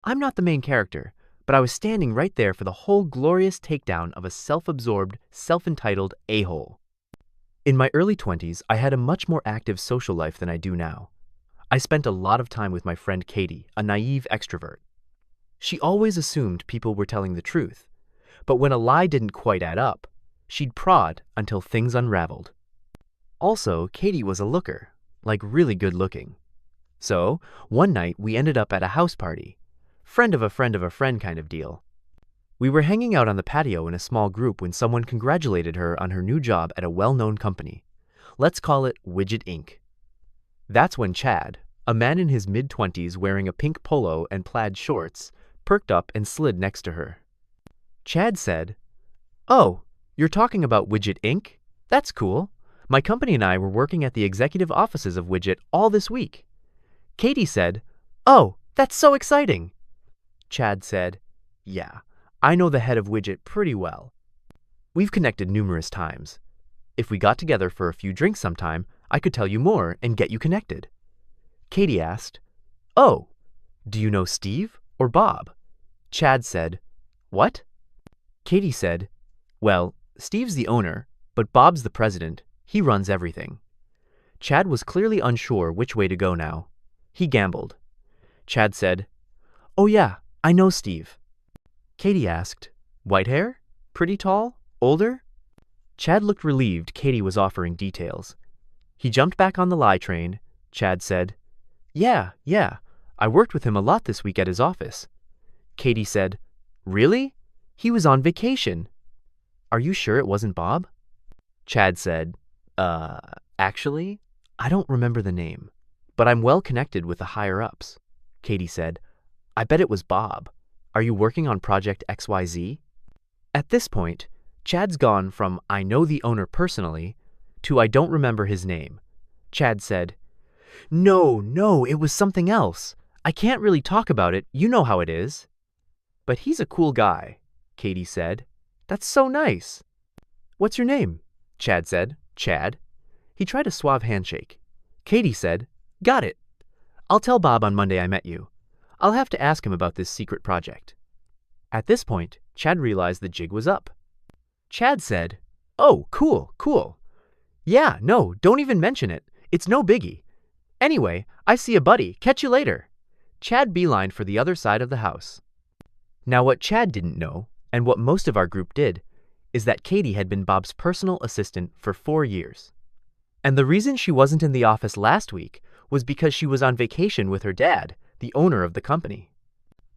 I'm not the main character, but I was standing right there for the whole glorious takedown of a self-absorbed, self-entitled a-hole. In my early 20s, I had a much more active social life than I do now. I spent a lot of time with my friend Katie, a naive extrovert. She always assumed people were telling the truth, but when a lie didn't quite add up, she'd prod until things unraveled. Also, Katie was a looker, like really good looking. So, one night we ended up at a house party. Friend of a friend of a friend kind of deal. We were hanging out on the patio in a small group when someone congratulated her on her new job at a well-known company. Let's call it Widget Inc. That's when Chad, a man in his mid-20s wearing a pink polo and plaid shorts, perked up and slid next to her. Chad said, "Oh, you're talking about Widget Inc.? That's cool. My company and I were working at the executive offices of Widget all this week." Katie said, "Oh, that's so exciting." Chad said, "Yeah, I know the head of Widget pretty well. We've connected numerous times. If we got together for a few drinks sometime, I could tell you more and get you connected." Katie asked, "Oh, do you know Steve or Bob?" Chad said, "What?" Katie said, "Well, Steve's the owner, but Bob's the president. He runs everything." Chad was clearly unsure which way to go now. He gambled. Chad said, "Oh yeah, I know Steve." Katie asked, "White hair? Pretty tall? Older?" Chad looked relieved Katie was offering details. He jumped back on the lie train. Chad said, Yeah, I worked with him a lot this week at his office." Katie said, "Really? He was on vacation." "Are you sure it wasn't Bob?" Chad said, Actually, I don't remember the name, but I'm well connected with the higher-ups." Katie said, "I bet it was Bob. Are you working on Project XYZ?" At this point, Chad's gone from "I know the owner personally" to "I don't remember his name." Chad said, No, it was something else. I can't really talk about it, you know how it is." "But he's a cool guy," Katie said. "That's so nice." "What's your name?" Chad said. "Chad." He tried a suave handshake. Katie said, "Got it. I'll tell Bob on Monday I met you. I'll have to ask him about this secret project." At this point, Chad realized the jig was up. Chad said, "Oh, cool. Yeah, no, don't even mention it. It's no biggie. Anyway, I see a buddy. Catch you later." Chad beelined for the other side of the house. Now what Chad didn't know, and what most of our group did, is that Katie had been Bob's personal assistant for 4 years. And the reason she wasn't in the office last week was because she was on vacation with her dad, the owner of the company.